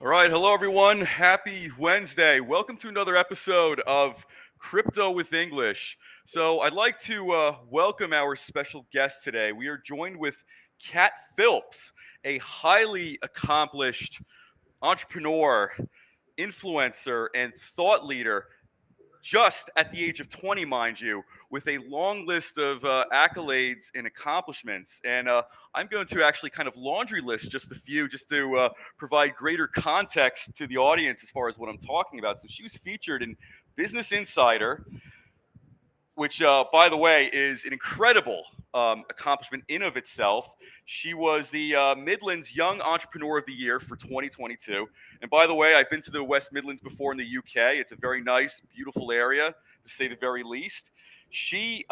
All right, hello everyone. Happy Wednesday. Welcome to another episode of Crypto with English. So, I'd like to welcome our special guest today. We are joined with Kat Philps, a highly accomplished entrepreneur, influencer, and thought leader just at the age of 20, mind you, with a long list of accolades and accomplishments. And I'm going to actually kind of laundry list just a few just to provide greater context to the audience as far as what I'm talking about. So she was featured in Business Insider, which, by the way, is an incredible accomplishment in of itself. She was the Midlands Young Entrepreneur of the Year for 2022. And by the way, I've been to the West Midlands before in the UK. It's a very nice, beautiful area, to say the very least. She's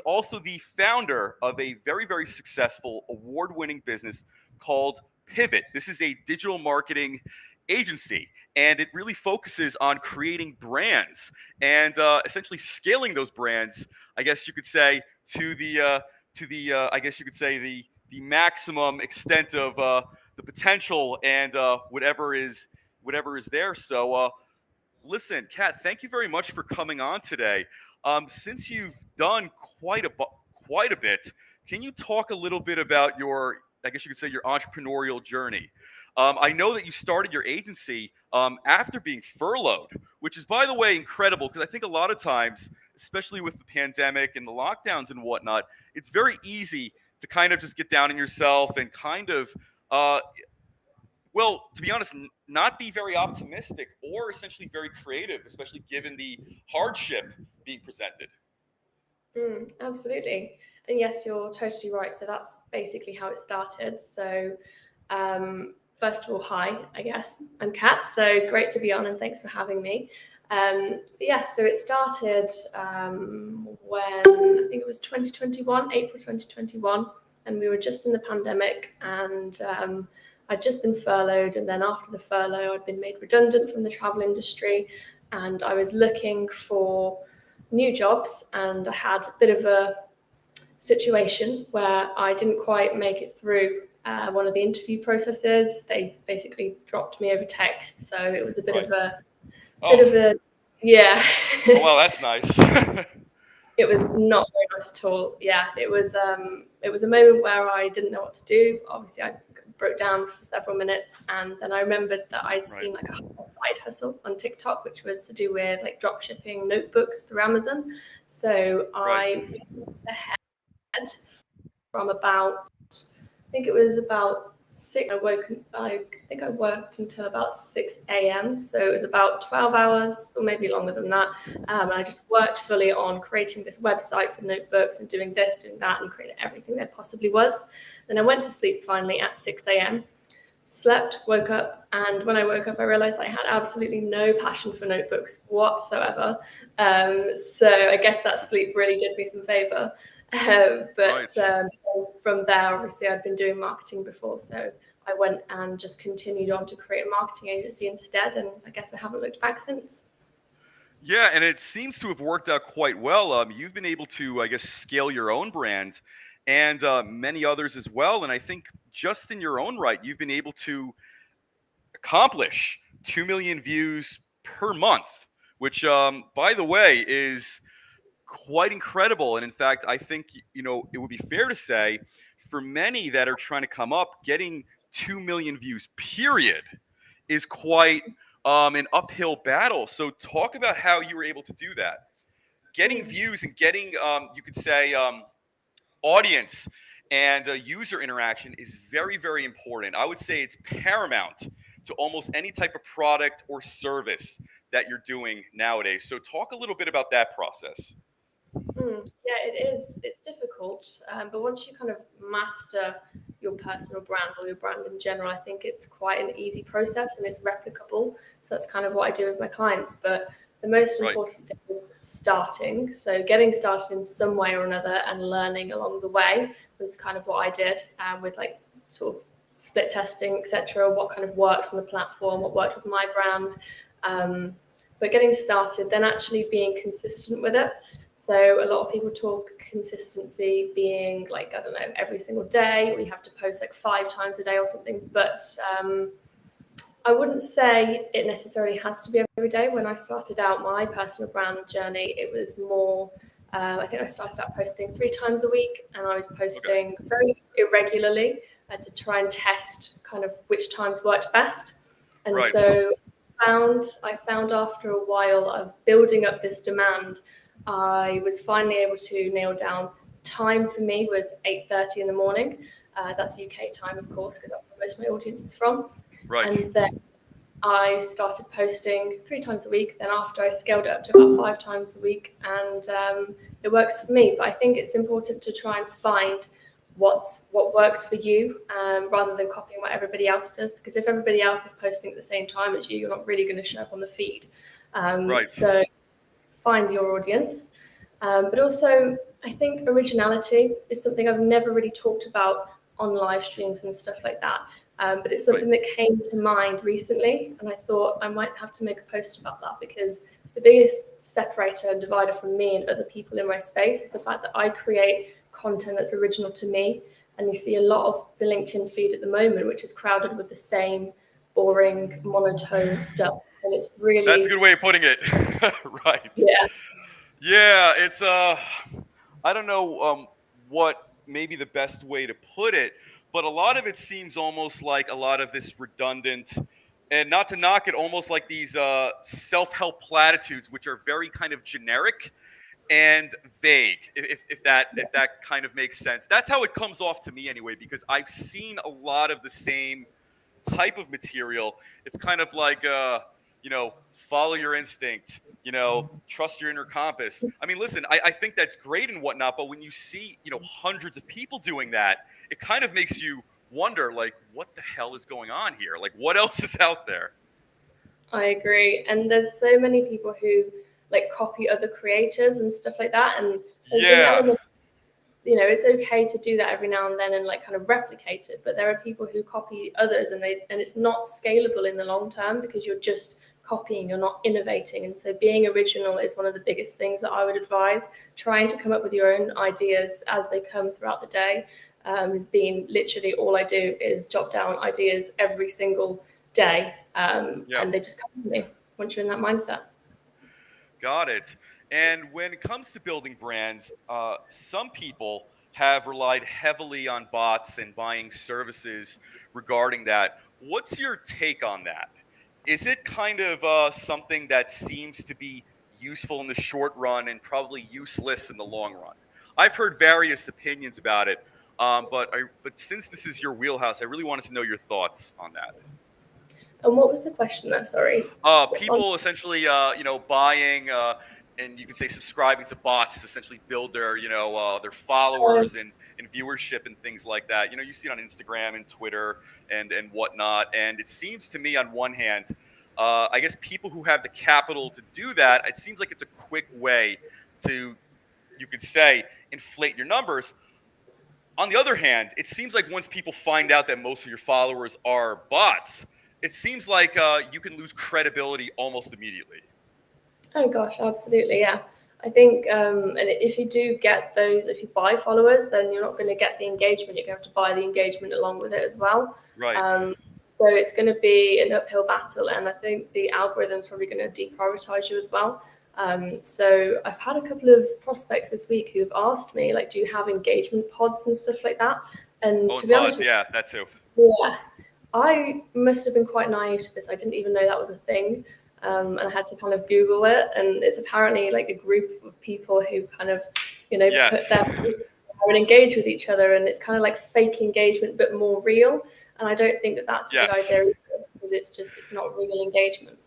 also the founder of a very, very successful, award-winning business called Pivot. This is a digital marketing agency, and it really focuses on creating brands and essentially scaling those brands. I guess you could say I guess you could say the maximum extent of the potential and whatever is there. So listen, Kat, thank you very much for coming on today. Since you've done quite a bit, can you talk a little bit about your, I guess you could say, your entrepreneurial journey? I know that you started your agency after being furloughed, which is, by the way, incredible because I think a lot of times, especially with the pandemic and the lockdowns and whatnot, it's very easy to kind of just get down on yourself and kind of, well, to be honest, not be very optimistic or essentially very creative, especially given the hardship being presented. Absolutely. And yes, you're totally right. So that's basically how it started. So first of all, hi, I guess. I'm Kat. So great to be on and thanks for having me. Yes, so it started when I think it was 2021, April 2021, and we were just in the pandemic and I'd just been furloughed. And then after the furlough, I'd been made redundant from the travel industry and I was looking for new jobs, and I had a bit of a situation where I didn't quite make it through one of the interview processes. They basically dropped me over text, so it was a bit Right. of a Oh, yeah. oh well, that's nice. It was not very nice at all. Yeah, it was a moment where I didn't know what to do. Obviously, I broke down for several minutes, and then I remembered that I'd Right. seen like a side hustle on TikTok, which was to do with like drop shipping notebooks through Amazon. So Right. I went ahead from about, I think it was about 6. I think I worked until about 6 a.m. So it was about 12 hours or maybe longer than that. And I just worked fully on creating this website for notebooks and doing this, doing that, and creating everything there possibly was. Then I went to sleep finally at 6 a.m. Slept, woke up, and when I woke up, I realized I had absolutely no passion for notebooks whatsoever. So I guess that sleep really did me some favor. But Right. from there, obviously, I'd been doing marketing before, so I went and just continued on to create a marketing agency instead, and I guess I haven't looked back since. Yeah, and it seems to have worked out quite well. You've been able to, I guess, scale your own brand and many others as well. And I think just in your own right, you've been able to accomplish 2 million views per month, which, by the way, is quite incredible. And in fact, I think, it would be fair to say for many that are trying to come up, getting 2 million views, period, is quite an uphill battle. So, talk about how you were able to do that. Getting Mm. views and getting, you could say, audience and user interaction is very, very important. I would say it's paramount to almost any type of product or service that you're doing nowadays. So, talk a little bit about that process. Yeah, it is. It's difficult, but once you kind of master your personal brand or your brand in general, I think it's quite an easy process and it's replicable. So that's kind of what I do with my clients. But the most Right. important thing is starting. So getting started in some way or another and learning along the way was kind of what I did with like sort of split testing, etc. What kind of worked on the platform, what worked with my brand. But getting started, then actually being consistent with it. So a lot of people talk consistency being like, I don't know, every single day, or you have to post like 5 times a day or something. But I wouldn't say it necessarily has to be every day. When I started out my personal brand journey, it was more. I think I started out posting 3 times a week, and I was Okay. posting very irregularly to try and test kind of which times worked best. And Right. so I found after a while of building up this demand, I was finally able to nail down time for me was 8:30 in the morning. That's UK time, of course, because that's where most of my audience is from. Right. And then I started posting 3 times a week. Then after I scaled it up to about 5 times a week, and it works for me. But I think it's important to try and find what works for you, rather than copying what everybody else does. Because if everybody else is posting at the same time as you, you're not really going to show up on the feed. Right. So find your audience, but also I think originality is something I've never really talked about on live streams and stuff like that. But it's Right. something that came to mind recently, and I thought I might have to make a post about that because the biggest separator and divider from me and other people in my space is the fact that I create content that's original to me. And you see a lot of the LinkedIn feed at the moment, which is crowded with the same boring, monotone stuff. And it's That's a really, good way of putting it. Right. yeah, Yeah, it's I don't know what maybe the best way to put it, but a lot of it seems almost like a lot of this redundant, and not to knock it, almost like these self-help platitudes which are very kind of generic and vague, if that kind of makes sense. That's how it comes off to me anyway, because I've seen a lot of the same type of material. It's kind of like, follow your instinct, trust your inner compass. I mean, listen, I think that's great and whatnot, but when you see, hundreds of people doing that, it kind of makes you wonder, like, what the hell is going on here? Like, what else is out there? I agree. And there's so many people who like copy other creators and stuff like that. And there's an Yeah, element, it's okay to do that every now and then and like kind of replicate it. But there are people who copy others and it's not scalable in the long term because you're just copying, you're not innovating. And so being original is one of the biggest things that I would advise. Trying to come up with your own ideas as they come throughout the day has been literally all I do is jot down ideas every single day, yeah. and they just come to me once you're in that mindset. Got it. And when it comes to building brands, some people have relied heavily on bots and buying services regarding that. What's your take on that? Is it kind of something that seems to be useful in the short run and probably useless in the long run? I've heard various opinions about it, but since this is your wheelhouse, I really wanted to know your thoughts on that. And what was the question there? Sorry. People essentially, buying and you can say subscribing to bots to essentially build their followers and viewership and things like that. You see it on Instagram and Twitter and whatnot. And it seems to me, on one hand, I guess people who have the capital to do that, it seems like it's a quick way to, you could say, inflate your numbers. On the other hand, it seems like once people find out that most of your followers are bots, it seems like you can lose credibility almost immediately. Oh gosh, absolutely, yeah. I think, and if you do get those, if you buy followers, then you're not going to get the engagement. You're going to have to buy the engagement along with it as well. Right. Um, so it's going to be an uphill battle, and I think the algorithm's probably going to deprioritize you as well. So I've had a couple of prospects this week who've asked me, like, do you have engagement pods and stuff like that? And Oh, to and be honest pods. with Yeah, that too. you, yeah, I must have been quite naive to this. I didn't even know that was a thing. And I had to kind of Google it. And it's apparently like a group of people who kind of, put Yes. their and engage with each other. And it's kind of like fake engagement, but more real. And I don't think that that's a good Yes. idea either, because it's not real engagement.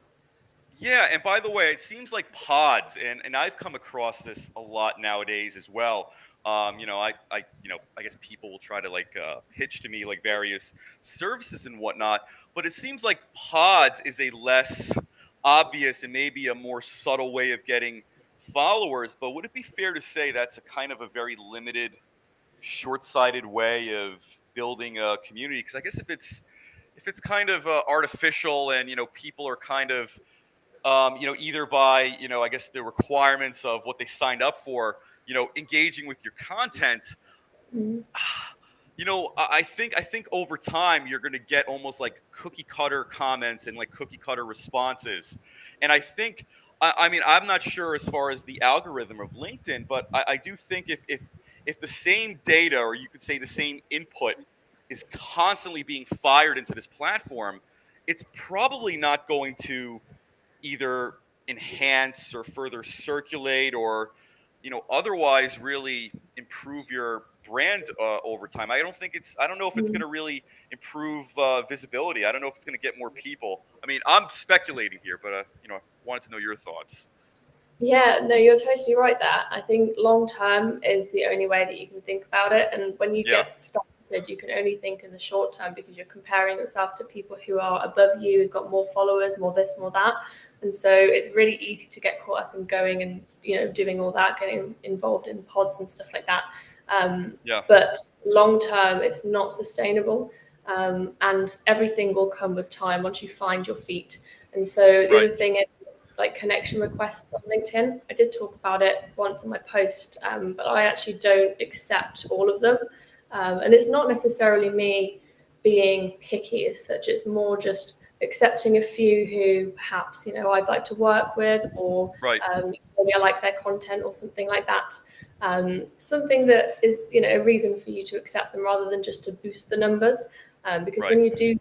Yeah, and by the way, it seems like pods, and I've come across this a lot nowadays as well. I guess people will try to like pitch to me like various services and whatnot, but it seems like pods is a less obvious and maybe a more subtle way of getting followers. But would it be fair to say that's a kind of a very limited, short-sighted way of building a community? Because I guess if it's kind of artificial and people are kind of either by, I guess the requirements of what they signed up for, engaging with your content. Mhm. I think over time you're going to get almost like cookie cutter comments and like cookie cutter responses, and I think I mean I'm not sure as far as the algorithm of LinkedIn, but I do think if the same data, or you could say the same input, is constantly being fired into this platform, it's probably not going to either enhance or further circulate or otherwise really improve your brand over time. I don't know if it's going Mm. to really improve visibility. I don't know if it's going to get more people. I mean, I'm speculating here, but wanted to know your thoughts. Yeah, no, you're totally right there. I think long term is the only way that you can think about it. And when you Yeah, get started, you can only think in the short term because you're comparing yourself to people who are above you, who've got more followers, more this, more that. And so it's really easy to get caught up in going and, doing all that, getting involved in pods and stuff like that. Um, yeah, but long term, it's not sustainable. And everything will come with time once you find your feet. And so the right, other thing is, like connection requests on LinkedIn. I did talk about it once in my post, but I actually don't accept all of them. And it's not necessarily me being picky as such. It's more just accepting a few who perhaps I'd like to work with, or right, maybe I like their content or something like that. Something that is a reason for you to accept them rather than just to boost the numbers. Because right, when you do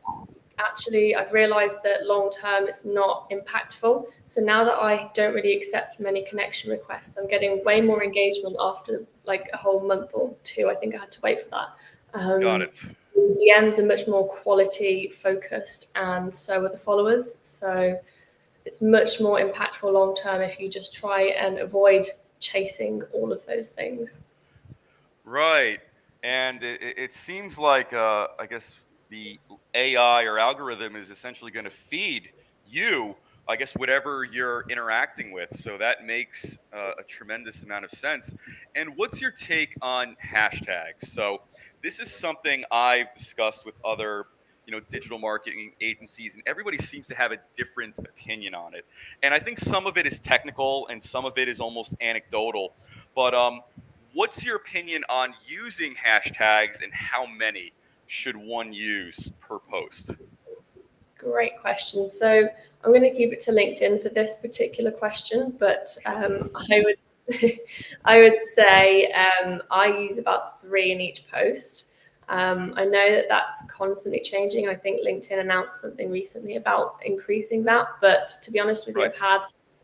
actually, I've realized that long term it's not impactful. So now that I don't really accept many connection requests, I'm getting way more engagement after like a whole month or two. I think I had to wait for that. got Um, it. DMs are much more quality focused, and so are the followers. So it's much more impactful long term if you just try and avoid chasing all of those things. Right. And it seems like, I guess, the AI or algorithm is essentially going to feed you, I guess, whatever you're interacting with. So that makes a tremendous amount of sense. And what's your take on hashtags? So this is something I've discussed with other, digital marketing agencies, and everybody seems to have a different opinion on it. And I think some of it is technical and some of it is almost anecdotal. But what's your opinion on using hashtags and how many should one use per post? Great question. So I'm going to keep it to LinkedIn for this particular question, but I would I would say I use about three in each post. I know that that's constantly changing. I think LinkedIn announced something recently about increasing that, but to be honest with you, Right. I've had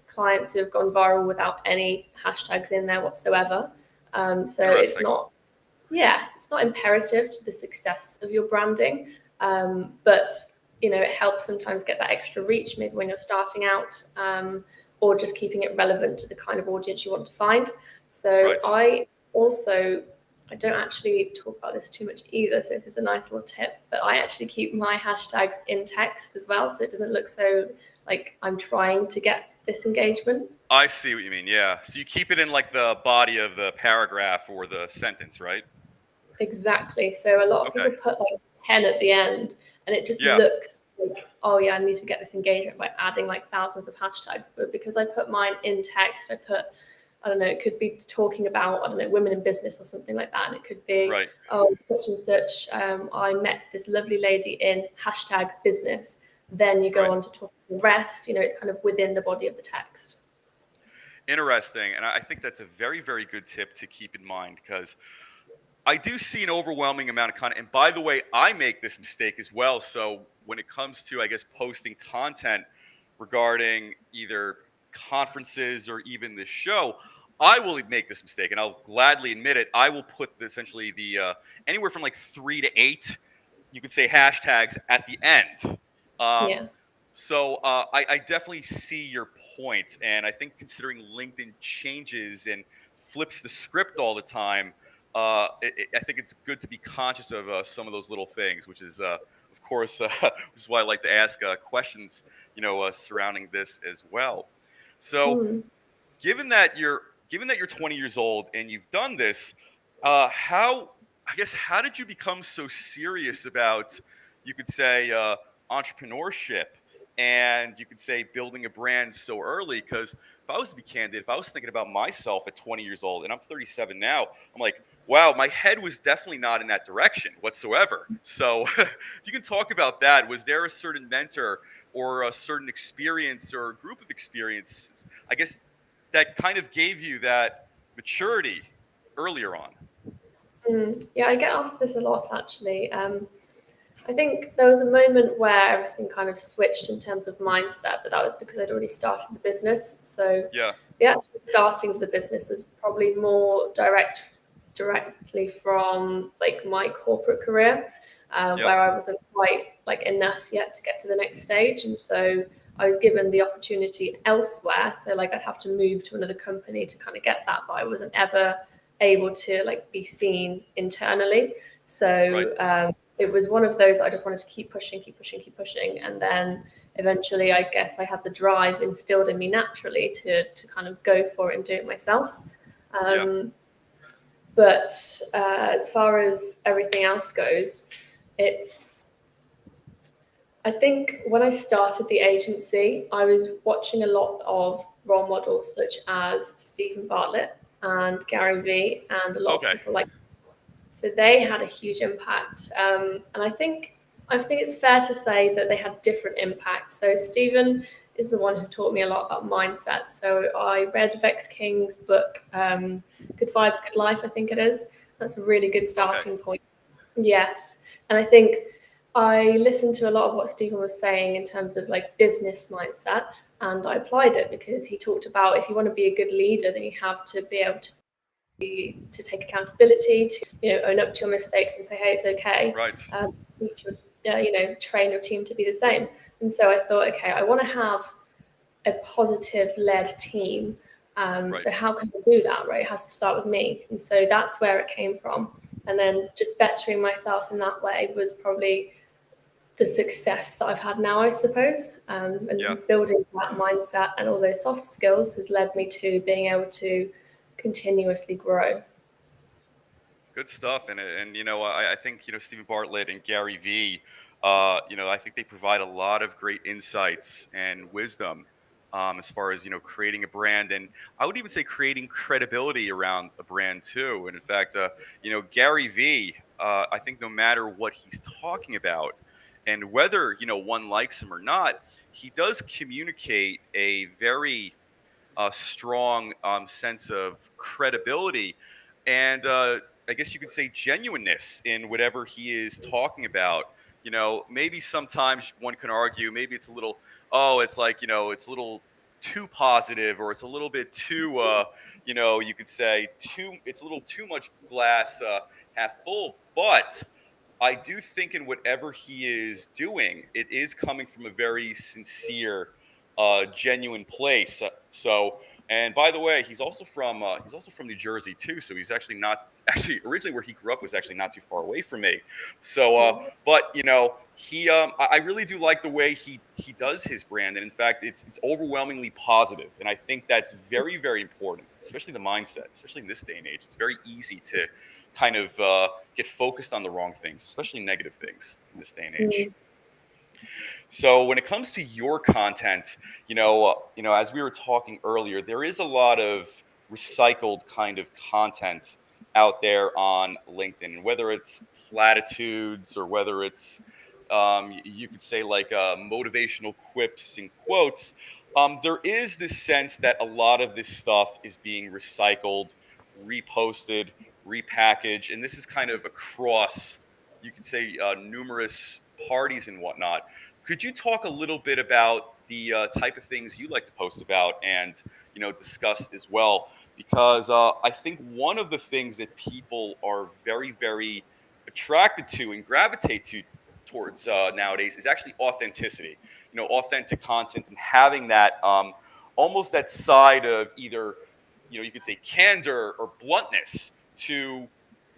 clients who have gone viral without any hashtags in there whatsoever. So it's Interesting. not, yeah, it's not imperative to the success of your branding, but it helps sometimes get that extra reach, maybe when you're starting out, or just keeping it relevant to the kind of audience you want to find. So Right. I don't actually talk about this too much either, so this is a nice little tip, but I actually keep my hashtags in text as well, so it doesn't look so like I'm trying to get this engagement. I see what you mean. Yeah. So you keep it in like the body of the paragraph or the sentence, right? Exactly. So a lot of Okay. people put like 10 at the end, and it just Yeah. looks like, oh yeah, I need to get this engagement by adding like thousands of hashtags. But because I put mine in text, I don't know, it could be talking about, I don't know, women in business or something like that. And it could be, Right. oh, such and such, I met this lovely lady in hashtag business. Then you go Right. on to talk the rest, it's kind of within the body of the text. Interesting. And I think that's a very, very good tip to keep in mind because I do see an overwhelming amount of content. And by the way, I make this mistake as well. So when it comes to, I guess, posting content regarding either conferences or even this show, I will make this mistake, and I'll gladly admit it. I will put essentially the anywhere from like 3 to 8, you could say, hashtags at the end. Um, Yeah. so I definitely see your point, and I think considering LinkedIn changes and flips the script all the time, I think it's good to be conscious of some of those little things, which is, of course, which is why I like to ask questions, surrounding this as well. So, Hmm. given that you're given that you're 20 years old and you've done this, how I guess how did you become so serious about, you could say, entrepreneurship, and you could say building a brand so early? Because if I was to be candid, if I was thinking about myself at 20 years old and I'm 37 now, I'm like, Wow, my head was definitely not in that direction whatsoever. So, if you can talk about that, was there a certain mentor or a certain experience or group of experiences, I guess, that kind of gave you that maturity earlier on? Yeah, I get asked this a lot actually. I think there was a moment where everything kind of switched in terms of mindset, but that was because I'd already started the business. So Yeah, the actual starting of the business was probably more directly from like my corporate career, yep, where I wasn't quite like enough yet to get to the next stage, and so I was given the opportunity elsewhere. So like I'd have to move to another company to kind of get that, but I wasn't ever able to like be seen internally. right, So it was one of those I just wanted to keep pushing, keep pushing, keep pushing, and then eventually I guess I had the drive instilled in me naturally to kind of go for it and do it myself. yeah, Um, but as far as everything else goes, it's I think when I started the agency, I was watching a lot of role models such as Stephen Bartlett and Gary Vee, and a lot of okay, people like so they had a huge impact, and I think it's fair to say that they had different impacts. So Stephen is the one who taught me a lot about mindset. So I read Vex King's book, Good Vibes, Good Life, I think it is. That's a really good okay, starting point. Yes, and I think I listened to a lot of what Stephen was saying in terms of like business mindset, and I applied it because he talked about if you want to be a good leader, then you have to be able to take accountability, to own up to your mistakes and say, hey, it's okay. right, You need to train your team to be the same. And so I thought, okay, I want to have a positive led team. right. So how can I do that? Right, it has to start with me, and so that's where it came from. And then just bettering myself in that way was probably the success that I've had now, I suppose. Yeah, And building that mindset and all those soft skills has led me to being able to continuously grow. good stuff. And I think Stephen Bartlett and Gary Vee, I think they provide a lot of great insights and wisdom as far as creating a brand, and I would even say creating credibility around a brand too. And in fact, Gary Vee, I think no matter what he's talking about, and whether one likes him or not, he does communicate a very strong sense of credibility and I guess you could say genuineness in whatever he is talking about. Maybe sometimes one can argue, maybe it's a little, oh, it's like, it's a little too positive or it's a little bit too, you could say it's a little too much glass half full. But I do think in whatever he is doing, it is coming from a very sincere, genuine place. And by the way, he's also from New Jersey too. So he's actually not actually originally where he grew up was actually not too far away from me. So, but I really do like the way he does his brand, and in fact, it's overwhelmingly positive, and I think that's very very important, especially the mindset, especially in this day and age. It's very easy to kind of get focused on the wrong things, especially negative things in this day and age. Mm. So when it comes to your content, as we were talking earlier, there is a lot of recycled kind of content out there on LinkedIn, and whether it's platitudes or whether it's you could say like motivational quips and quotes. There is this sense that a lot of this stuff is being recycled, reposted, repackaged, and this is kind of across, you could say, numerous parties and whatnot. Could you talk a little bit about the type of things you like to post about and discuss as well? Because I think one of the things that people are very, very attracted to and gravitate to towards nowadays is actually authenticity. Authentic content and having that almost that side of either you could say candor or bluntness to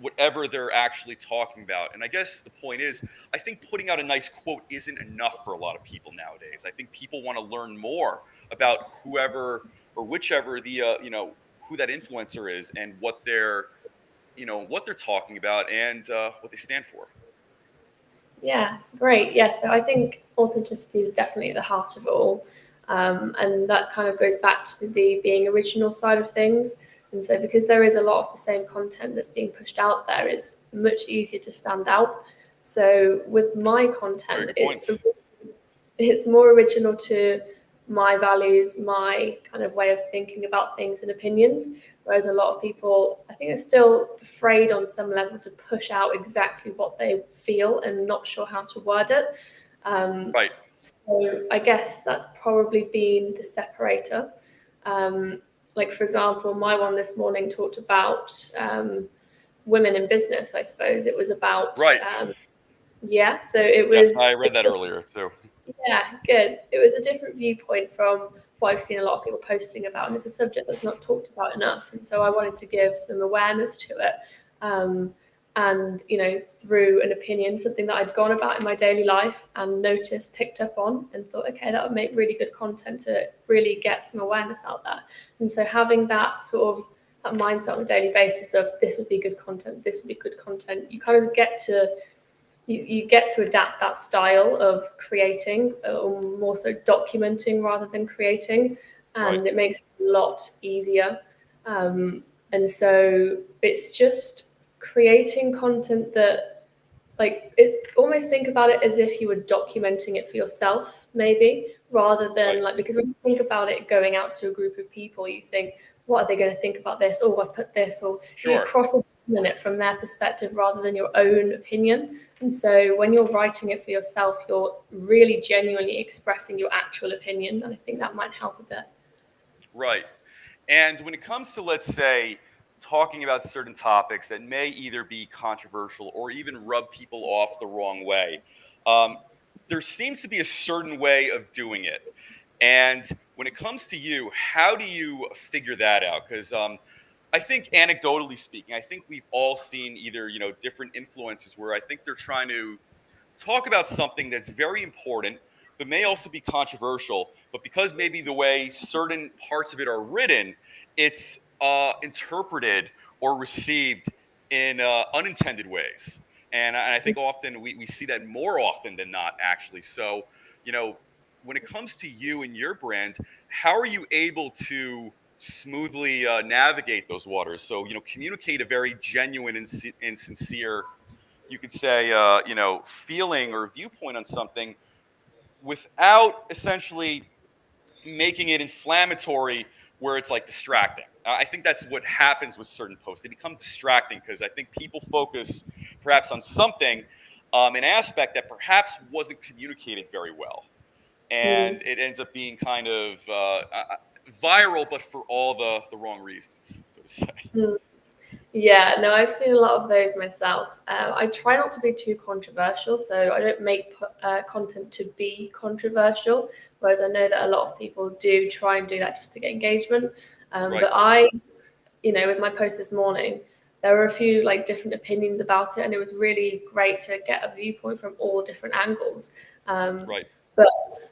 whatever they're actually talking about. And I guess the point is, I think putting out a nice quote isn't enough for a lot of people nowadays. I think people want to learn more about whoever or whichever the who that influencer is and what they're talking about and what they stand for. Yeah, great. Yeah, so I think authenticity is definitely at the heart of it all. And that kind of goes back to the being original side of things. And so, because there is a lot of the same content that's being pushed out there, it's much easier to stand out. So, with my Very content, good point. it's more original to my values, my kind of way of thinking about things and opinions. Whereas a lot of people, I think, are still afraid on some level to push out exactly what they feel and not sure how to word it. Right. So I guess that's probably been the separator. Like, for example, my one this morning talked about women in business, I suppose. It was about, Right. yeah, so it Yes, I was, read that earlier too. yeah, good. It was a different viewpoint from what I've seen a lot of people posting about, and it's a subject that's not talked about enough. And so I wanted to give some awareness to it. And through an opinion, something that I'd gone about in my daily life and noticed, picked up on, and thought, okay, that would make really good content to really get some awareness out there. And so having that sort of that mindset on a daily basis of this would be good content, this would be good content, you kind of get to you get to adapt that style of creating, or more so documenting rather than creating, Right. and it makes it a lot easier. And so it's just creating content that, like, it almost think about it as if you were documenting it for yourself, maybe, rather Right. than, like, because when you think about it going out to a group of people, you think, what are they going to think about this? Oh, I've put this, or you Sure. cross-examine it from their perspective rather than your own opinion. And so when you're writing it for yourself, you're really genuinely expressing your actual opinion, and I think that might help a bit. Right. And when it comes to, let's say, talking about certain topics that may either be controversial or even rub people off the wrong way, um, there seems to be a certain way of doing it. And when it comes to you, how do you figure that out? Because I think, anecdotally speaking, I think we've all seen either different influences where I think they're trying to talk about something that's very important, but may also be controversial. But because maybe the way certain parts of it are written, it's interpreted or received in unintended ways. And I think often we see that more often than not, actually. So, you know, when it comes to you and your brand, how are you able to smoothly navigate those waters? So, communicate a very genuine and sincere, you could say, feeling or viewpoint on something without essentially making it inflammatory where it's like distracting. I think that's what happens with certain posts. They become distracting because I think people focus perhaps on something, an aspect that perhaps wasn't communicated very well. Mm. And it ends up being kind of viral, but for all the wrong reasons, so to say. Mm. Yeah, no, I've seen a lot of those myself. I try not to be too controversial, so I don't make content to be controversial, whereas I know that a lot of people do try and do that just to get engagement. Right, But with my post this morning, there were a few like different opinions about it, and it was really great to get a viewpoint from all different angles. Um, right, but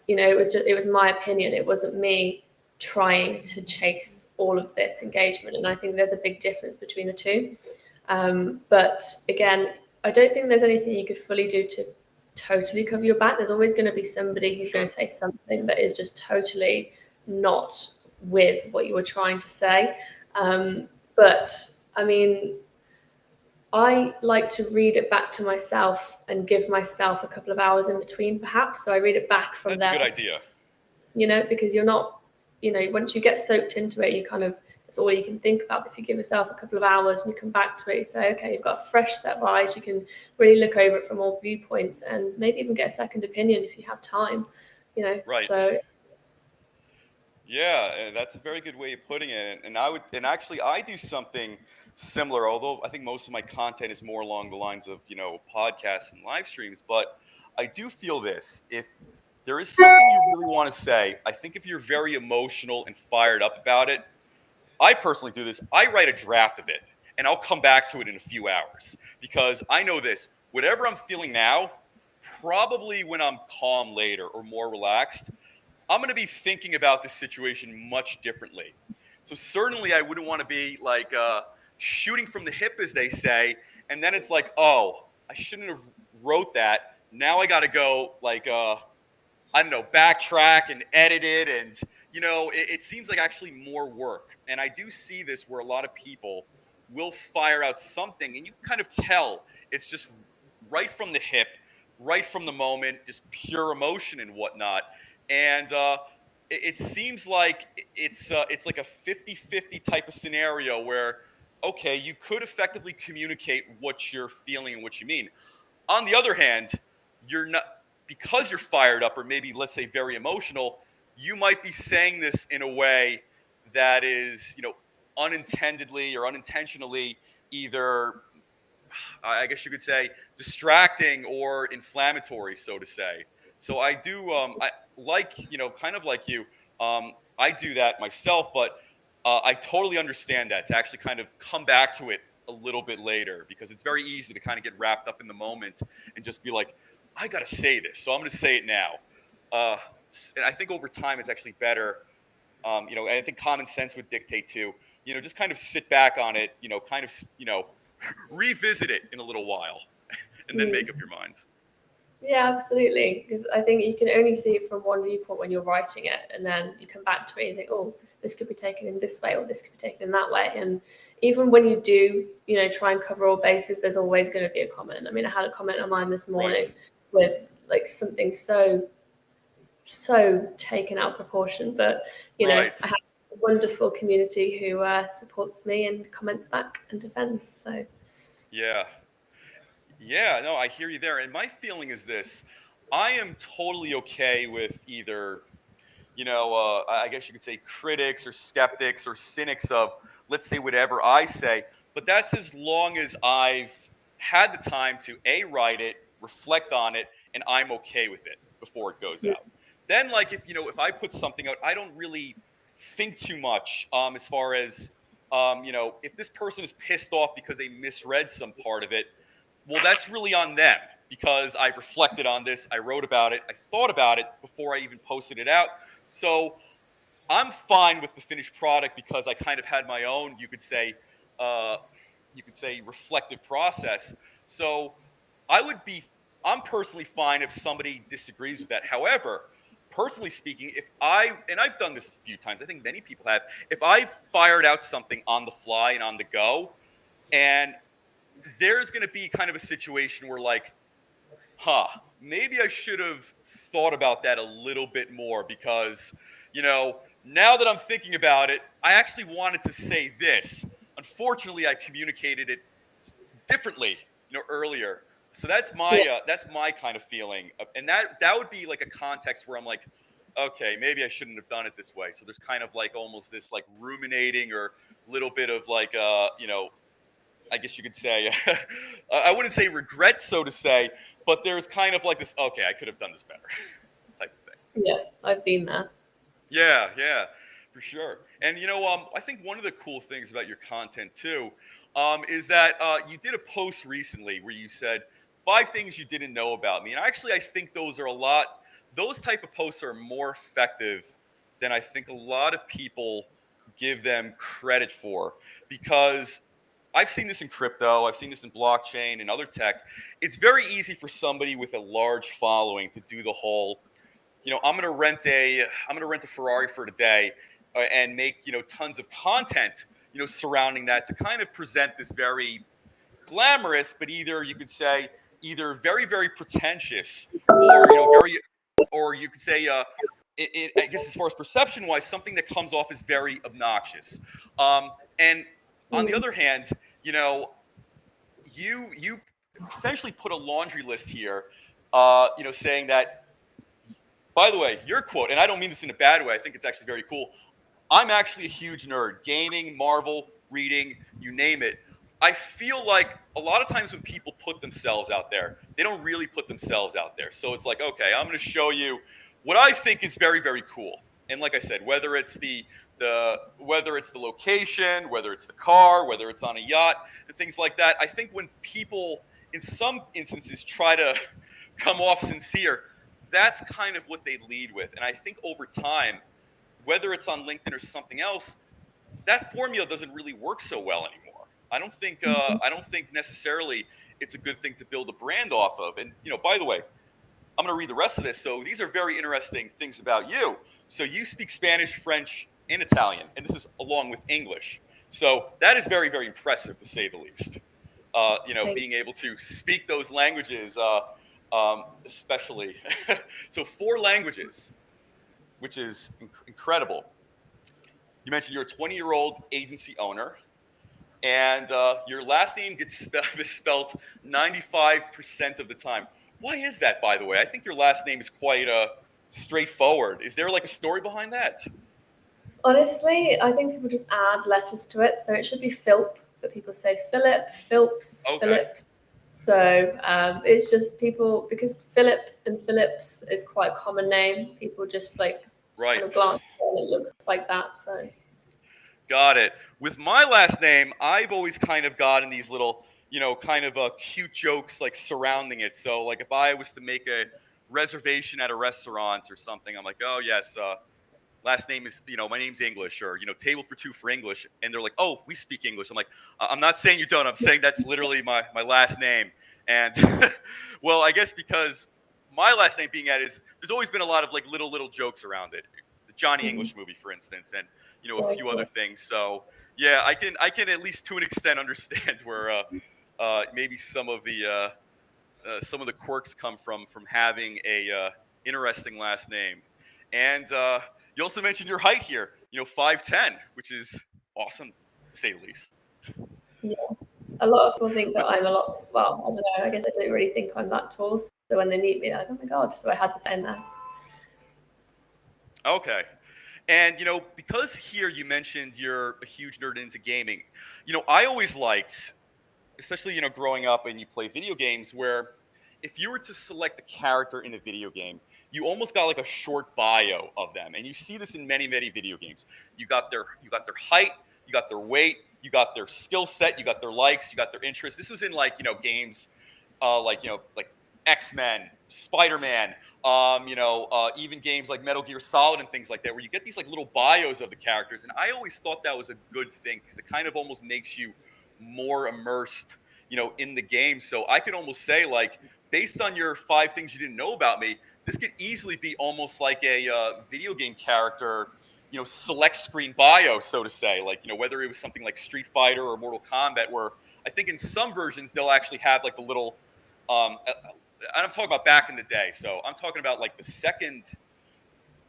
it was my opinion. It wasn't me trying to chase all of this engagement, and I think there's a big difference between the two. But again, I don't think there's anything you could fully do to totally cover your back. There's always going to be somebody who's going sure, to say something that is just totally not with what you were trying to say. But I mean, I like to read it back to myself and give myself a couple of hours in between, perhaps. So I read it back from that's a their good perspective, idea. because you're not, once you get soaked into it, you kind of, it's all you can think about. If you give yourself a couple of hours and you come back to it, you say, okay, you've got a fresh set of eyes, you can really look over it from all viewpoints and maybe even get a second opinion if you have time, Right. So. Yeah, and that's a very good way of putting it. And actually, I do something similar. Although I think most of my content is more along the lines of podcasts and live streams. But I do feel this: if there is something you really want to say, I think if you're very emotional and fired up about it, I personally do this. I write a draft of it, and I'll come back to it in a few hours because I know this. Whatever I'm feeling now, probably when I'm calm later or more relaxed, I'm going to be thinking about this situation much differently. So certainly I wouldn't want to be like shooting from the hip, as they say, and then it's like, oh, I shouldn't have wrote that. Now I got to go like I don't know, backtrack and edit it. And, it seems like actually more work. And I do see this where a lot of people will fire out something and you can kind of tell it's just right from the hip, right from the moment, just pure emotion and whatnot. And it seems like it's like a 50-50 type of scenario where, okay, you could effectively communicate what you're feeling and what you mean. On the other hand, you're not, because you're fired up or maybe let's say very emotional, you might be saying this in a way that is, unintendedly or unintentionally either, I guess you could say, distracting or inflammatory, so to say. So I do, I like, kind of like you, I do that myself, but I totally understand that to actually kind of come back to it a little bit later because it's very easy to kind of get wrapped up in the moment and just be like, I got to say this, so I'm going to say it now. Uh, and I think over time it's actually better. And I think common sense would dictate too. Just kind of sit back on it. Kind of, revisit it in a little while, and then make Mm. up your minds. Yeah, absolutely. Because I think you can only see it from one viewpoint when you're writing it, and then you come back to it and think, oh, this could be taken in this way, or this could be taken in that way. And even when you do, try and cover all bases, there's always going to be a comment. I mean, I had a comment on mine this Right. morning with like something so taken out of proportion, but Right. I have a wonderful community who supports me and comments back and defends. So Yeah. Yeah. No, I hear you there. And my feeling is this: I am totally okay with either, I guess you could say critics or skeptics or cynics of, let's say, whatever I say. But that's as long as I've had the time to write it, reflect on it, and I'm okay with it before it goes yeah, out. Then, like, if I put something out, I don't really think too much as far as, if this person is pissed off because they misread some part of it, well, that's really on them because I've reflected on this, I wrote about it, I thought about it before I even posted it out. So I'm fine with the finished product because I kind of had my own, uh, reflective process. So I would be, I'm personally fine if somebody disagrees with that. However, personally speaking, and I've done this a few times, I think many people have, if I've fired out something on the fly and on the go, and there's going to be kind of a situation where, like, maybe I should have thought about that a little bit more because, now that I'm thinking about it, I actually wanted to say this. Unfortunately, I communicated it differently, earlier. So yeah, that's my kind of feeling, and that would be like a context where I'm like, okay, maybe I shouldn't have done it this way. So there's kind of like almost this like ruminating or little bit of like I guess you could say, I wouldn't say regret, so to say, but there's kind of like this, okay, I could have done this better type of thing. yeah. I've been there. Yeah, yeah, for sure. And, I think one of the cool things about your content too is that you did a post recently where you said 5 things you didn't know about me. And actually, I think those type of posts are more effective than I think a lot of people give them credit for because I've seen this in crypto, I've seen this in blockchain and other tech. It's very easy for somebody with a large following to do the whole, I'm going to rent a Ferrari for today and make, tons of content, surrounding that to kind of present this very glamorous, but either you could say either very, very pretentious or, very, or you could say, I guess as far as perception wise, something that comes off as very obnoxious. And on the Mm. other hand, you know, you essentially put a laundry list here, saying that, by the way, your quote, and I don't mean this in a bad way, I think it's actually very cool. I'm actually a huge nerd, gaming, Marvel, reading, you name it. I feel like a lot of times when people put themselves out there, they don't really put themselves out there. So it's like, okay, I'm going to show you what I think is very, very cool. And like I said, whether it's the location, whether it's the car, whether it's on a yacht, and things like that, I think when people, in some instances, try to come off sincere, that's kind of what they lead with. And I think over time, whether it's on LinkedIn or something else, that formula doesn't really work so well anymore. I don't think necessarily it's a good thing to build a brand off of. And by the way, I'm going to read the rest of this. So these are very interesting things about you. So you speak Spanish, French, and Italian, and this is along with English. So that is very, very impressive, to say the least. Thank Being able to speak those languages, especially. So 4 languages, which is incredible. You mentioned you're a 20-year-old agency owner, and your last name gets misspelled 95% of the time. Why is that, by the way? I think your last name is quite straightforward. Is there like a story behind that? Honestly, I think people just add letters to it, so it should be Philp, but people say Philip, Philps, Okay, Phillips. So it's just people, because Philip and Phillips is quite a common name. People just right. kind of glance and it looks like that. So Got it. With my last name, I've always kind of gotten these little, kind of cute jokes like surrounding it. So, like, if I was to make a reservation at a restaurant or something, I'm like, oh, yes, last name is, my name's English, or, table for two for English. And they're like, oh, we speak English. I'm like, I'm not saying you don't. I'm saying that's literally my last name. And, well, I guess because my last name being added is, there's always been a lot of like little jokes around it. The Johnny English movie, for instance, and, a very few other cool. things. So, yeah, I can at least to an extent understand where maybe some of the quirks come from having a interesting last name. And you also mentioned your height here, 5'10", which is awesome to say the least. Yeah. A lot of people think that But I'm a lot, well, I don't know, I guess I don't really think I'm that tall. So when they meet me, they're like, oh my God. So I had to put in there. okay. And because here you mentioned you're a huge nerd into gaming, I always liked, especially growing up and you play video games, where if you were to select a character in a video game, you almost got like a short bio of them, and you see this in many video games. You got their height, you got their weight, you got their skill set, you got their likes, you got their interests. This was in like games like X-Men, Spider-Man, even games like Metal Gear Solid and things like that, where you get these like little bios of the characters. And I always thought that was a good thing because it kind of almost makes you more immersed, in the game. So I could almost say, like, based on your 5 things you didn't know about me, this could easily be almost like a video game character, select screen bio, so to say. Like, whether it was something like Street Fighter or Mortal Kombat, where I think in some versions they'll actually have like the little, and I'm talking about back in the day. So I'm talking about like the second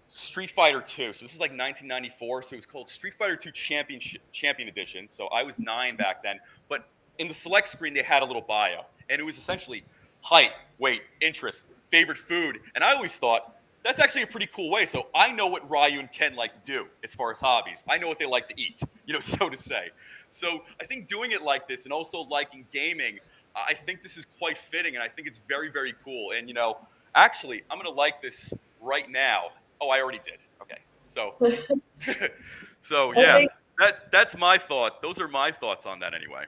Street Fighter 2. So this is like 1994. So it was called Street Fighter 2 Champion Edition. So I was 9 back then. But in the select screen, they had a little bio, and it was essentially height, weight, interest, favorite food. And I always thought that's actually a pretty cool way. So I know what Ryu and Ken like to do as far as hobbies. I know what they like to eat, so to say. So I think doing it like this and also liking gaming, I think this is quite fitting, and I think it's very cool. And actually, I'm gonna like this right now. Oh, I already did. Okay, so so I yeah, think that's my thought. Those are my thoughts on that anyway.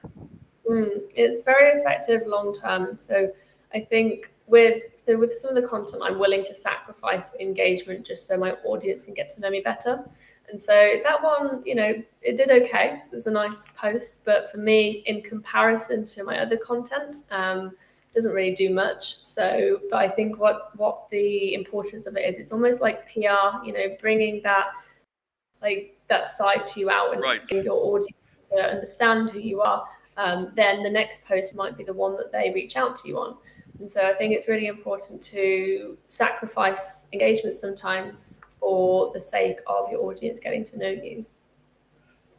it's very effective long term. So I think with some of the content, I'm willing to sacrifice engagement just so my audience can get to know me better. And so that one, it did okay. It was a nice post, but for me, in comparison to my other content, doesn't really do much. So, but I think what the importance of it is, it's almost like PR. Bringing that side to you out and Right. getting your audience to understand who you are. Then the next post might be the one that they reach out to you on. And so I think it's really important to sacrifice engagement sometimes for the sake of your audience getting to know you.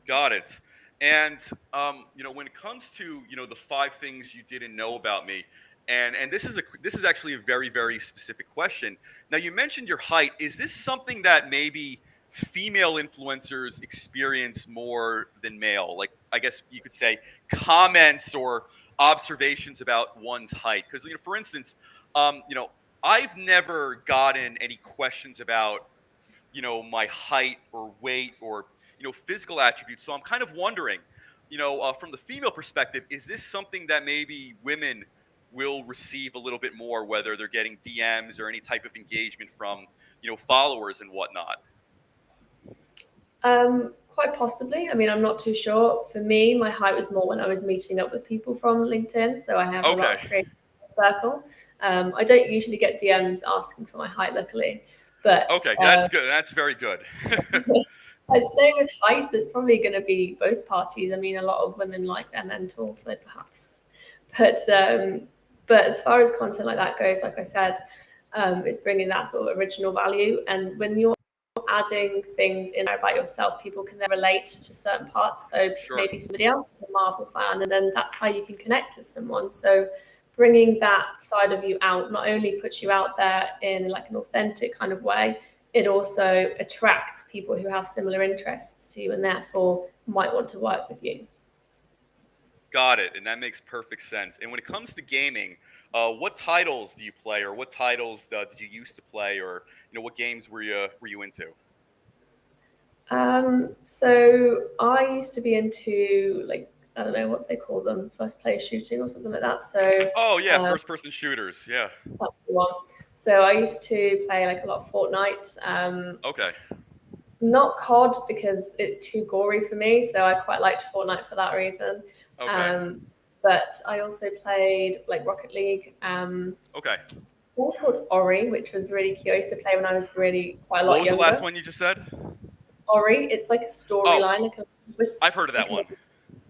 Got it. And when it comes to the 5 things you didn't know about me, and this is actually a very specific question. Now you mentioned your height. Is this something that maybe female influencers experience more than male? Like, I guess you could say comments or observations about one's height. Because for instance, I've never gotten any questions about my height or weight or physical attributes. So I'm kind of wondering, from the female perspective, is this something that maybe women will receive a little bit more, whether they're getting DMs or any type of engagement from followers and whatnot? Quite possibly. I mean, I'm not too sure. For me, my height was more when I was meeting up with people from LinkedIn. So I have a lot Okay. of creative circle. I don't usually get DMs asking for my height, luckily, but Okay, that's good. That's very good. I'd say with height, there's probably going to be both parties. I mean, a lot of women like their mentor, so perhaps. But as far as content like that goes, like I said, it's bringing that sort of original value. And when you're adding things in there about yourself, people can then relate to certain parts. So Sure. maybe somebody else is a Marvel fan, and then that's how you can connect with someone. So bringing that side of you out not only puts you out there in like an authentic kind of way, it also attracts people who have similar interests to you and therefore might want to work with you. Got it, and that makes perfect sense. And when it comes to gaming, what titles do you play, or what titles did you used to play, or what games were you into? So I used to be into like I don't know what they call them, first player shooting or something like that. So Oh yeah, um, first-person shooters. Yeah. that's the one. So I used to play like a lot of Fortnite. Okay. Not COD because it's too gory for me, so I quite liked Fortnite for that reason. Okay. Um, but I also played like Rocket League. Okay. One called Ori, which was really cute. I used to play when I was really quite a What lot was the last younger. one you just said? Ori, it's like a Oh, storyline, like a I've heard of that one.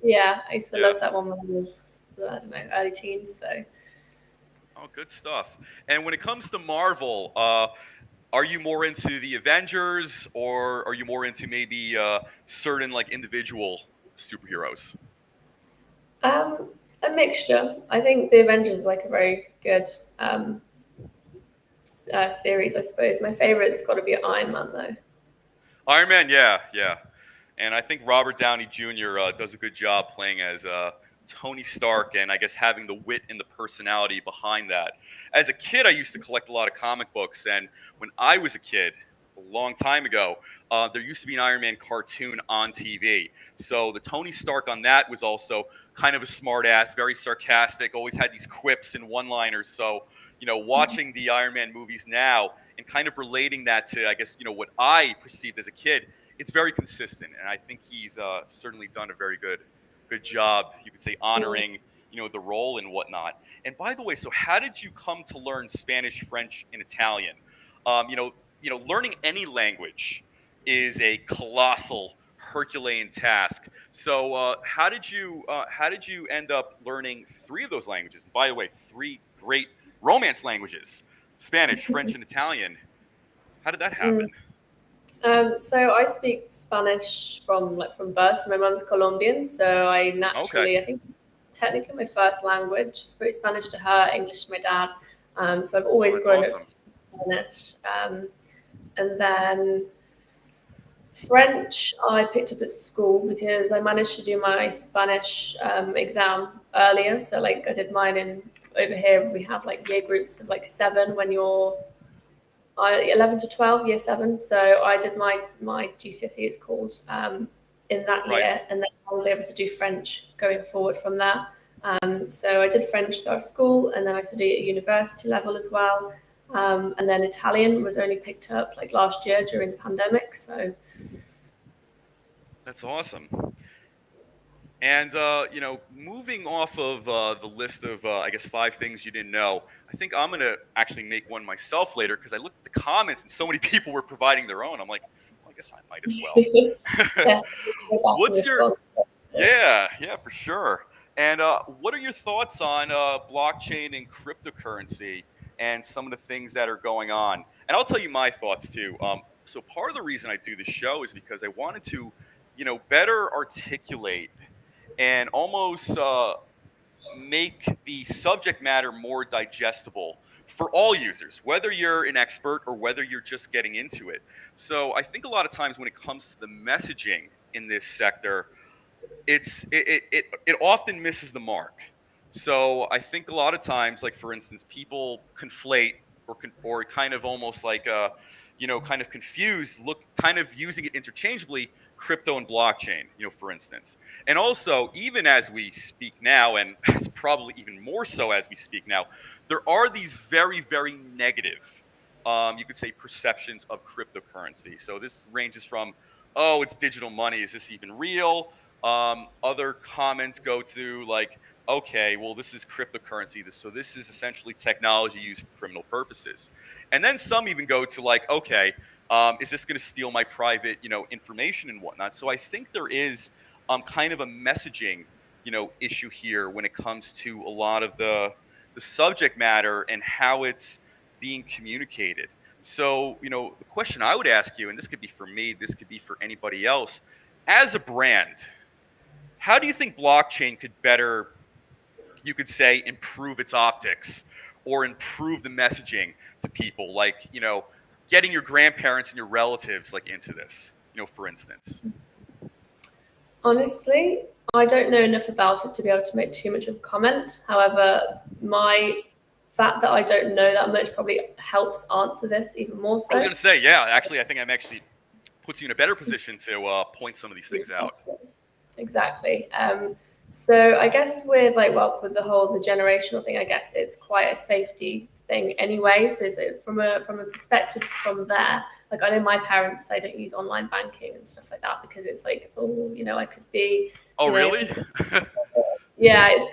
yeah. I used to Yeah. love that one when I was I don't know early teens. So Oh, good stuff. And when it comes to Marvel, are you more into the Avengers, or are you more into maybe certain like individual superheroes? um, a mixture. I think the Avengers is like a very good um, series. I suppose my favorite's got to be Iron Man though. Iron Man, yeah, yeah. And I think Robert Downey Jr. Does a good job playing as Tony Stark, and I guess having the wit and the personality behind that. As a kid, I used to collect a lot of comic books, and when I was a kid, a long time ago, there used to be an Iron Man cartoon on TV. So the Tony Stark on that was also kind of a smart ass, very sarcastic, always had these quips and one-liners. So, watching the Iron Man movies now and kind of relating that to, I guess, what I perceived as a kid, it's very consistent, and I think he's certainly done a very good job. You could say honoring the role and whatnot. And by the way, so how did you come to learn Spanish, French, and Italian? Learning any language is a colossal Herculean task. So how did you end up learning three of those languages? And by the way, three great Romance languages: Spanish, French, and Italian. How did that happen? Mm. So I speak Spanish from birth. So my mum's Colombian, so I Okay. naturally, I think it's technically my first language. I spoke Spanish to her, English to my dad. So I've Oh, always that's grown up awesome. speaking Spanish. And then French, I picked up at school because I managed to do my Spanish exam earlier. So like I did mine in over here. We have like year groups of like seven when you're 11 to 12, year seven. So I did my GCSE, it's called, in that Right. year, and then I was able to do French going forward from there. So I did French throughout school, and then I studied at university level as well. And then Italian was only picked up like last year during the pandemic. So That's awesome. And moving off of the list of I guess 5 things you didn't know, I think I'm gonna actually make one myself later because I looked at the comments and so many people were providing their own. I'm like, well, I guess I might as well. yes, go back and What's your respond. Yeah, yeah, for sure. And what are your thoughts on blockchain and cryptocurrency and some of the things that are going on? And I'll tell you my thoughts too. So part of the reason I do this show is because I wanted to, better articulate and almost make the subject matter more digestible for all users, whether you're an expert or whether you're just getting into it. So I think a lot of times when it comes to the messaging in this sector, it often misses the mark. So I think a lot of times, like for instance, people conflate or kind of almost like kind of confuse, look kind of using it interchangeably, crypto and blockchain, for instance. And also, even as we speak now, and it's probably even more so as we speak now, there are these very negative, you could say, perceptions of cryptocurrency. So this ranges from, oh, it's digital money. Is this even real? Other comments go to like, okay, well, this is cryptocurrency. So this is essentially technology used for criminal purposes. And then some even go to like, okay, is this going to steal my private, information and whatnot? So I think there is kind of a messaging, issue here when it comes to a lot of the subject matter and how it's being communicated. So, the question I would ask you, and this could be for me, this could be for anybody else, as a brand, how do you think blockchain could better, you could say, improve its optics or improve the messaging to people, like, getting your grandparents and your relatives like into this, for instance? Honestly, I don't know enough about it to be able to make too much of a comment. However, my fact that I don't know that much probably helps answer this even more I was so. going to say, yeah, actually, I think I'm actually puts you in a better position to point some of these things out. Exactly. So I guess with with the generational thing, I guess it's quite a safety thing anyway. So from a perspective from there, like I know my parents, they don't use online banking and stuff like that because it's like, oh, I could be, Oh, you know, really? yeah, it's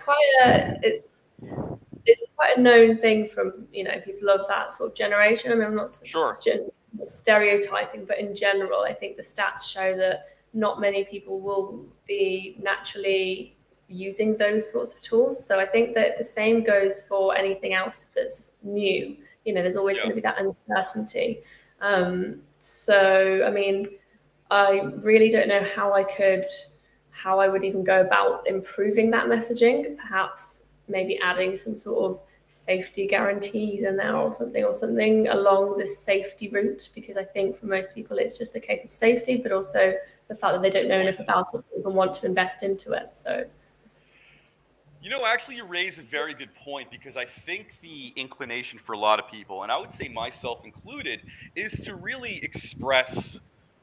quite a known thing from people of that sort of generation. I mean, I'm not Sure. stereotyping, but in general, I think the stats show that not many people will be naturally using those sorts of tools. So I think that the same goes for anything else that's new. There's always Yeah. going to be that uncertainty. So I mean, I really don't know how I would even go about improving that messaging. Perhaps maybe adding some sort of safety guarantees in there or something along the safety route, because I think for most people it's just a case of safety, but also the fact that they don't know enough about it and want to invest into it. So Actually, you raise a very good point because I think the inclination for a lot of people, and I would say myself included, is to really express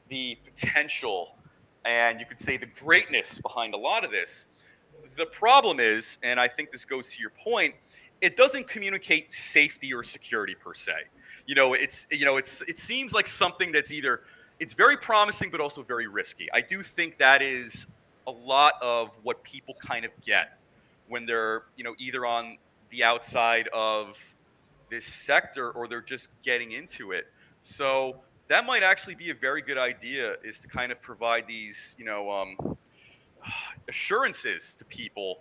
the potential and you could say the greatness behind a lot of this. The problem is, and I think this goes to your point, it doesn't communicate safety or security per se. It seems like something that's either it's very promising but also very risky. I do think that is a lot of what people kind of get when they're, either on the outside of this sector or they're just getting into it. So that might actually be a very good idea, is to kind of provide these, assurances to people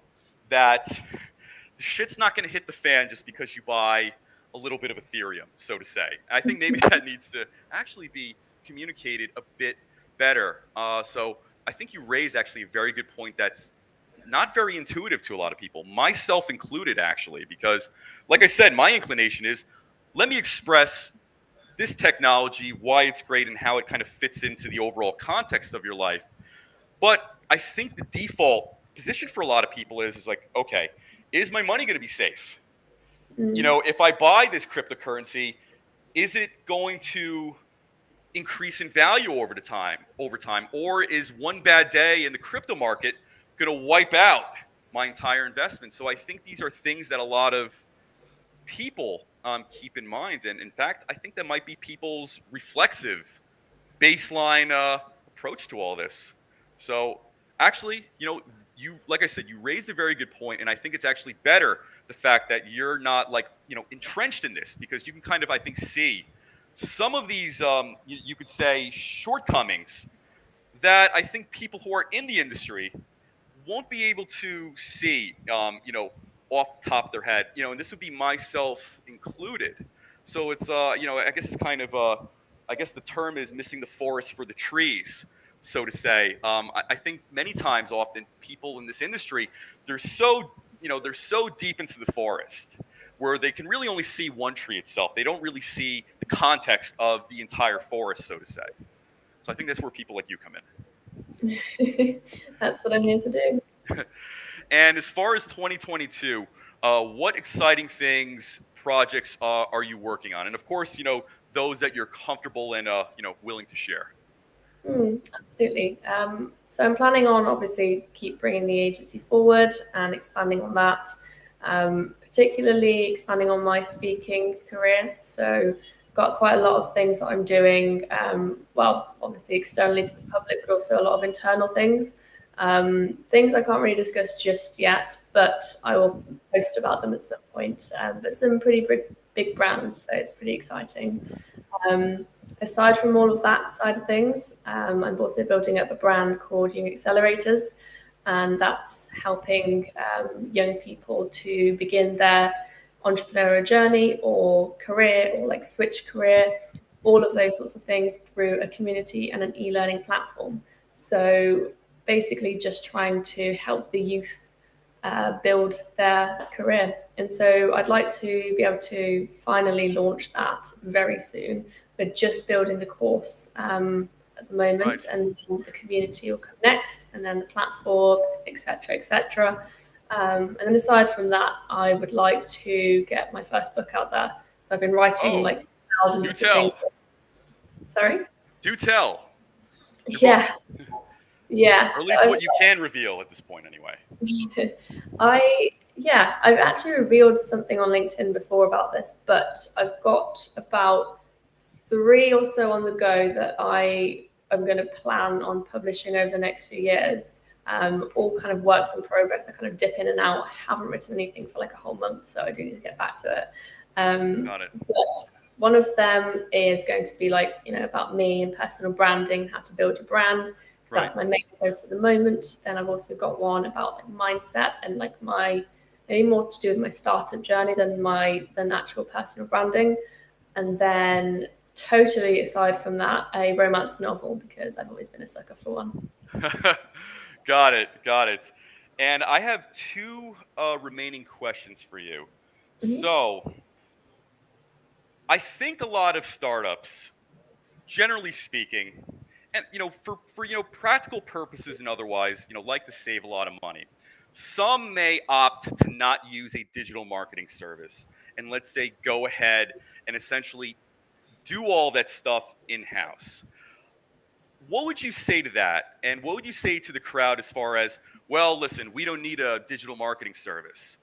that the shit's not going to hit the fan just because you buy a little bit of Ethereum, so to say. I think maybe that needs to actually be communicated a bit better. So I think you raised actually a very good point that's not very intuitive to a lot of people, myself included, actually, because, like I said, my inclination is let me express this technology, why it's great, and how it kind of fits into the overall context of your life. But I think the default position for a lot of people is like, okay, is my money going to be safe? If I buy this cryptocurrency, is it going to increase in value over time, or is one bad day in the crypto market going to wipe out my entire investment? So I think these are things that a lot of people keep in mind, and in fact, I think that might be people's reflexive baseline approach to all this. So actually, you, like I said, you raised a very good point, and I think it's actually better the fact that you're not like, entrenched in this, because you can kind of, I think, see some of these, you could say, shortcomings that I think people who are in the industry won't be able to see, off the top of their head, and this would be myself included. So it's, I guess it's kind of, I guess the term is missing the forest for the trees, so to say. I think many times, often, people in this industry, they're so deep into the forest where they can really only see one tree itself. They don't really see the context of the entire forest, so to say. So I think that's where people like you come in. That's what I'm here to do. And as far as 2022, what exciting things, projects are you working on? And of course, those that you're comfortable and willing to share. Absolutely. So I'm planning on obviously keep bringing the agency forward and expanding on that, particularly expanding on my speaking career. So I've got quite a lot of things that I'm doing, well, obviously externally to the public, but also a lot of internal things. Things I can't really discuss just yet, but I will post about them at some point. But some pretty big brands, so it's pretty exciting. Aside from all of that side of things, I'm also building up a brand called Young Accelerators, and that's helping young people to begin their entrepreneurial journey or career or like switch career, all of those sorts of things through a community and an e-learning platform. So basically just trying to help the youth build their career. And so I'd like to be able to finally launch that very soon. We're just building the course at the moment, Right. and the community will come next, and then the platform, etc., etc. And then aside from that, I would like to get my first book out there. So I've been writing Oh, like 1,000 do different things. tell. Sorry? Do tell. The book, Yeah, yeah. or at So least what you can reveal at this point, anyway. I've actually revealed something on LinkedIn before about this, but I've got about 3 or so on the go that I am going to plan on publishing over the next few years. All kind of works in progress. I kind of dip in and out. I haven't written anything for like a whole month, so I do need to get back to it. Got it. But one of them is going to be like, about me and personal branding, how to build a brand. So Right. that's my main focus at the moment. Then I've also got one about like mindset and like maybe more to do with my startup journey than actual personal branding. And then totally aside from that, a romance novel, because I've always been a sucker for one. Got it. Got it. And I have 2 remaining questions for you. Mhm. So, I think a lot of startups, generally speaking, and for practical purposes and otherwise, like to save a lot of money. Some may opt to not use a digital marketing service and let's say go ahead and essentially do all that stuff in-house. What would you say to that? And what would you say to the crowd as far as, well, listen, we don't need a digital marketing service?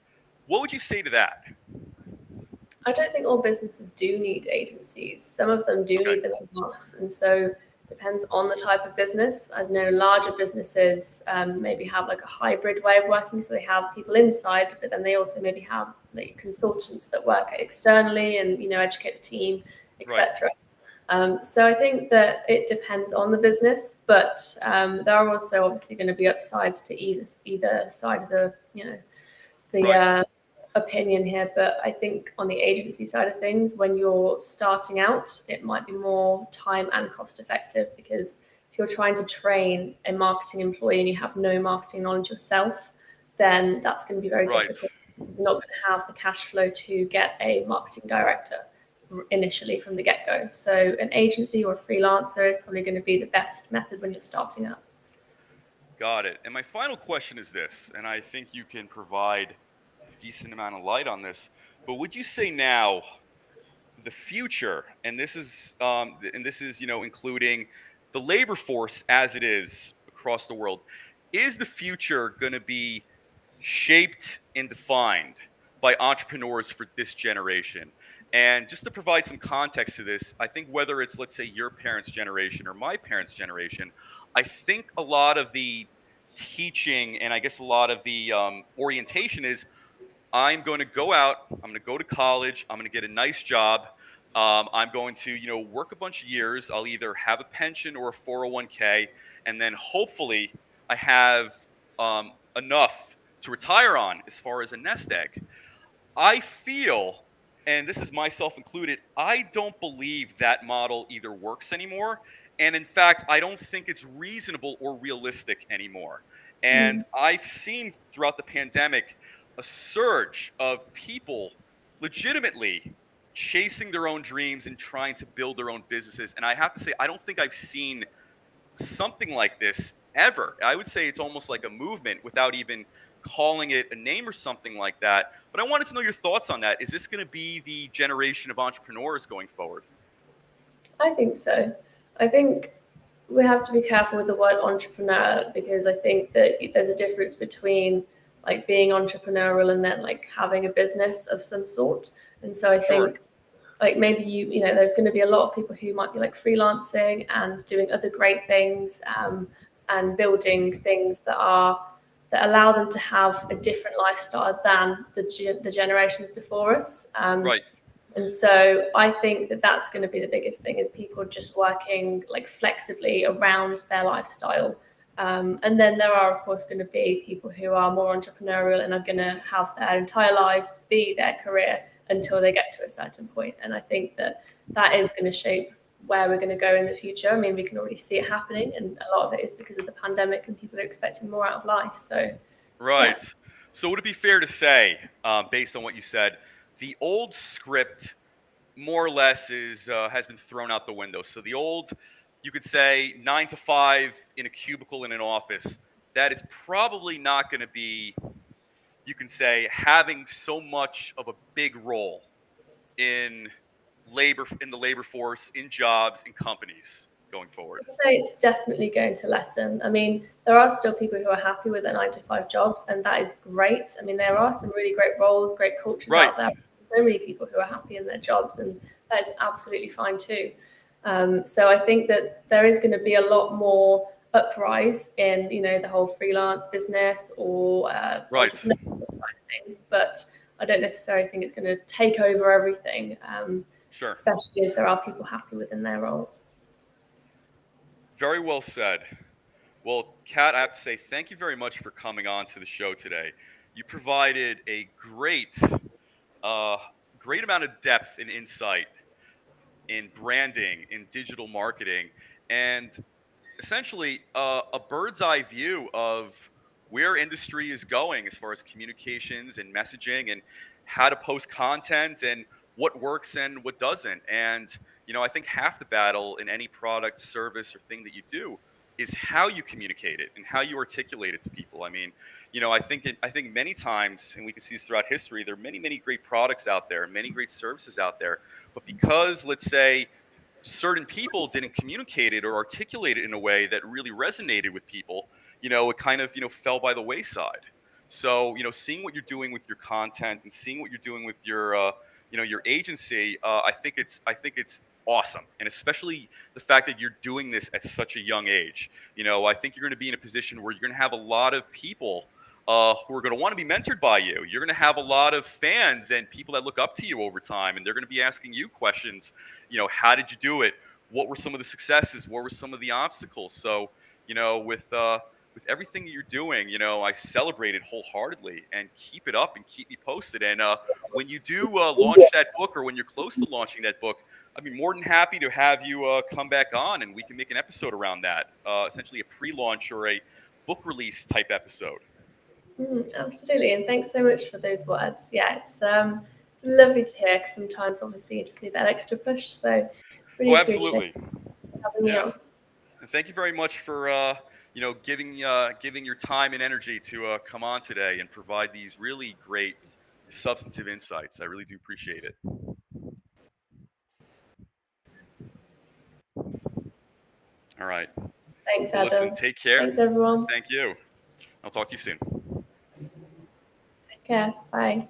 What would you say to that? I don't think all businesses do need agencies. Some of them do Okay. need them in-house, and so depends on the type of business. I know larger businesses maybe have like a hybrid way of working, so they have people inside, but then they also maybe have like consultants that work externally and educate the team, Right. etc. So I think that it depends on the business, but there are also obviously going to be upsides to either side of the Right. opinion here. But I think on the agency side of things, when you're starting out, it might be more time and cost effective, because if you're trying to train a marketing employee and you have no marketing knowledge yourself, then that's going to be very Right. difficult. You're not going to have the cash flow to get a marketing director initially from the get-go. So an agency or a freelancer is probably going to be the best method when you're starting up. Got it. And my final question is this, and I think you can provide a decent amount of light on this, but would you say now the future, and this is including the labor force as it is across the world, is the future going to be shaped and defined by entrepreneurs for this generation? And just to provide some context to this, I think whether it's, let's say, your parents' generation or my parents' generation, I think a lot of the teaching and I guess a lot of the orientation is I'm going to go out, I'm going to go to college, I'm going to get a nice job. I'm going to, work a bunch of years. I'll either have a pension or a 401k, and then hopefully I have enough to retire on as far as a nest egg. I feel, and this is myself included, I don't believe that model either works anymore. And in fact, I don't think it's reasonable or realistic anymore. And Mm. I've seen throughout the pandemic a surge of people legitimately chasing their own dreams and trying to build their own businesses. And I have to say, I don't think I've seen something like this ever. I would say it's almost like a movement without even calling it a name or something like that. But I wanted to know your thoughts on that. Is this going to be the generation of entrepreneurs going forward? I think so. I think we have to be careful with the word entrepreneur, because I think that there's a difference between like being entrepreneurial and then like having a business of some sort. And so I Sure. think like maybe there's going to be a lot of people who might be like freelancing and doing other great things, and building things that allow them to have a different lifestyle than the generations before us. Right. And so I think that that's going to be the biggest thing, is people just working like flexibly around their lifestyle. And then there are, of course, going to be people who are more entrepreneurial and are going to have their entire lives be their career until they get to a certain point. And I think that that is going to shape where we're going to go in the future. I mean, we can already see it happening, and a lot of it is because of the pandemic and people are expecting more out of life. So, Right. yeah. So would it be fair to say, based on what you said, the old script more or less is has been thrown out the window. So the old, you could say, 9 to 5 in a cubicle in an office. That is probably not going to be, you can say, having so much of a big role in the labor force, in jobs, in companies going forward. I'd say it's definitely going to lessen. I mean, there are still people who are happy with their 9 to 5 jobs, and that is great. I mean, there are some really great roles, great cultures Right. out there. So many people who are happy in their jobs, and that is absolutely fine too. So I think that there is going to be a lot more uprise in, the whole freelance business or Right. entrepreneurial side of things, but I don't necessarily think it's going to take over everything, Sure. especially as there are people happy within their roles. Very well said. Well, Kat, I have to say thank you very much for coming on to the show today. You provided a uh, great amount of depth and insight in branding, in digital marketing, and essentially a bird's eye view of where industry is going as far as communications and messaging and how to post content and what works and what doesn't. And I think half the battle in any product, service, or thing that you do is how you communicate it and how you articulate it to people. I mean, I think many times, and we can see this throughout history, there are many, many great products out there, many great services out there, but because, let's say, certain people didn't communicate it or articulate it in a way that really resonated with people, it kind of, fell by the wayside. So, seeing what you're doing with your content and seeing what you're doing with your agency, I think it's awesome. And especially the fact that you're doing this at such a young age. I think you're going to be in a position where you're going to have a lot of people who are going to want to be mentored by you. You're going to have a lot of fans and people that look up to you over time, and they're going to be asking you questions. How did you do it? What were some of the successes? What were some of the obstacles? So, with everything that you're doing, I celebrate it wholeheartedly, and keep it up and keep me posted. And when you do launch that book, or when you're close to launching that book, I'd be more than happy to have you come back on, and we can make an episode around that, essentially a pre-launch or a book release type episode. Absolutely, and thanks so much for those words. Yeah, it's lovely to hear, 'cause sometimes obviously you just need that extra push. So Oh, really appreciate absolutely. having me on. Yes. And thank you very much for giving your time and energy to come on today and provide these really great substantive insights. I really do appreciate it. All right. Thanks, Well, listen, Adam. take care. Thanks, everyone. Thank you. I'll talk to you soon. Take care. Bye.